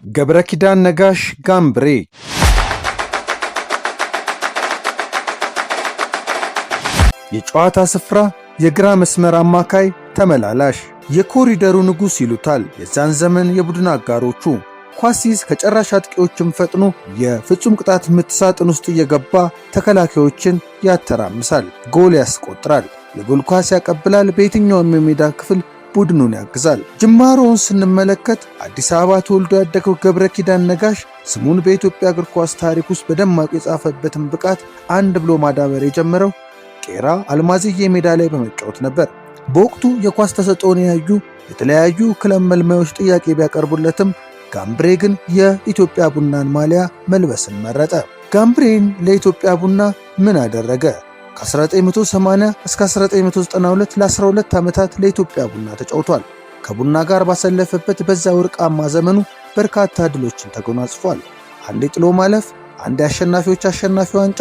ገብረኪዳን ነጋሽ ጋምብሬ የጨዋታ ስፍራ የግራ መስመር አማካይ ተመላላሽ የኮሪደሩ ንጉስ ይሉታል የዛን ዘመን የቡድን አጋሮቹ። ኳስ ሲይዝ ከጨራሽ አጥቂዎችም ፈጥኖ የፍጹም ቅጣት ምት ሳጥን ውስጥ እየገባ ተከላካዮችን ያተራምሳል፣ ጎል ያስቆጥራል፣ የጎል ኳስ ያቀብላል፣ በየትኛውም የሜዳ ክፍል ቡድኑን ያግዛል። ጅማሮውን ስንመለከት አዲስ አበባ ተወልዶ ያደገው ገብረኪዳን ነጋሽ ስሙን በኢትዮጵያ እግር ኳስ ታሪክ ውስጥ በደማቁ የጻፈበትን ብቃት አንድ ብሎ ማዳበር የጀመረው ቄራ አልማዝዬ ሜዳ ላይ በመጫወት ነበር። በወቅቱ የኳስ ተሰጥኦን ያዩ የተለያዩ ክለብ መልማዮች ጥያቄ ቢያቀርቡለትም ጋምብሬ ግን የኢትዮጵያ ቡናን ማሊያ መልበስን መረጠ። ጋምብሬን ለኢትዮጵያ ቡና ምን አደረገ? ከ1980 እስከ 1992 ለ12 ዓመታት ለኢትዮጵያ ቡና ተጫውቷል። ከቡና ጋር ባሰለፈበት በዛ ወርቃማ ዘመኑ በርካታ ድሎችን ተጎናጽፏል። አንድ የጥሎ ማለፍ፣ አንድ የአሸናፊዎች አሸናፊ ዋንጫ፣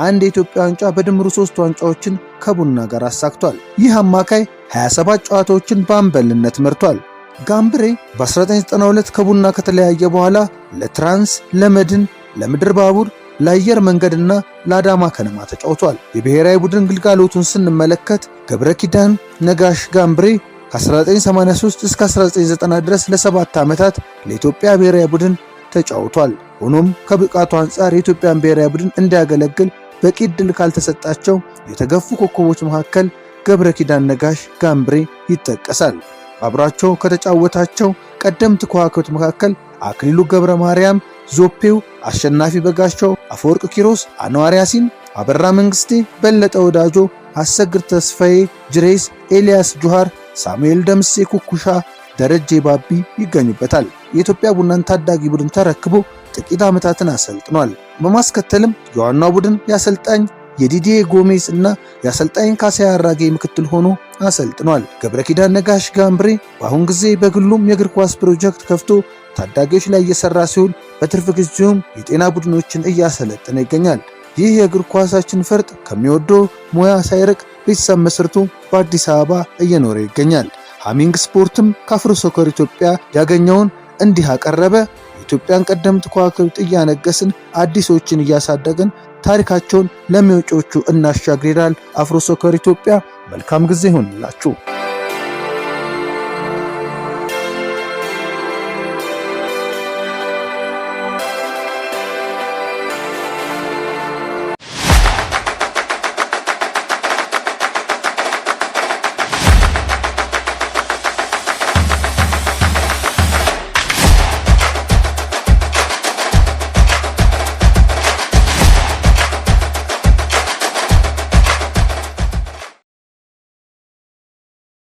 አንድ የኢትዮጵያ ዋንጫ፣ በድምሩ 3 ዋንጫዎችን ከቡና ጋር አሳክቷል። ይህ አማካይ 27 ጨዋታዎችን በአምበልነት መርቷል። ጋምብሬ በ1992 ከቡና ከተለያየ በኋላ ለትራንስ፣ ለመድን፣ ለምድር ባቡር፣ ለአየር መንገድና ለአዳማ ከነማ ተጫውቷል። የብሔራዊ ቡድን ግልጋሎቱን ስንመለከት ገብረኪዳን ነጋሽ ጋምብሬ ከ1983 እስከ 1990 ድረስ ለ7 ዓመታት ለኢትዮጵያ ብሔራዊ ቡድን ተጫውቷል። ሆኖም ከብቃቱ አንጻር የኢትዮጵያን ብሔራዊ ቡድን እንዲያገለግል በቂ ዕድል ካልተሰጣቸው የተገፉ ኮከቦች መካከል ገብረኪዳን ነጋሽ ጋምብሬ ይጠቀሳል። አብራቸው ከተጫወታቸው ቀደምት ከዋክብት መካከል አክሊሉ ገብረ ማርያም፣ ዞፔው፣ አሸናፊ በጋሻው፣ አፈወርቅ ኪሮስ፣ አንዋር ያሲን፣ አበራ መንግስቴ፣ በለጠ ወዳጆ፣ አሰግድ ተስፋዬ፣ ጅሬስ፣ ኤልያስ ጁሃር፣ ሳሙኤል ደምሴ ኩኩሻ፣ ደረጀ ባቢ ይገኙበታል። የኢትዮጵያ ቡናን ታዳጊ ቡድን ተረክቦ ጥቂት ዓመታትን አሰልጥኗል። በማስከተልም የዋናው ቡድን የአሰልጣኝ የዲዲዬ ጎሜዝ እና የአሰልጣኝ ካሳዬ አራጌ ምክትል ሆኖ አሰልጥኗል። ገብረኪዳን ነጋሽ ጋምብሬ በአሁን ጊዜ በግሉም የእግር ኳስ ፕሮጀክት ከፍቶ ታዳጊዎች ላይ እየሰራ ሲሆን በትርፍ ጊዜውም የጤና ቡድኖችን እያሰለጠነ ይገኛል። ይህ የእግር ኳሳችን ፈርጥ ከሚወደው ሙያ ሳይርቅ ቤተሰብ መስርቶ በአዲስ አበባ እየኖረ ይገኛል። ሃሚንግ ስፖርትም ከአፍሮ ሶከር ኢትዮጵያ ያገኘውን እንዲህ አቀረበ። የኢትዮጵያን ቀደምት ከዋክብት እያነገስን አዲሶችን እያሳደግን ታሪካቸውን ለሚወጪዎቹ እናሻግር ይላል አፍሮ ሶከር ኢትዮጵያ። መልካም ጊዜ ይሁንላችሁ።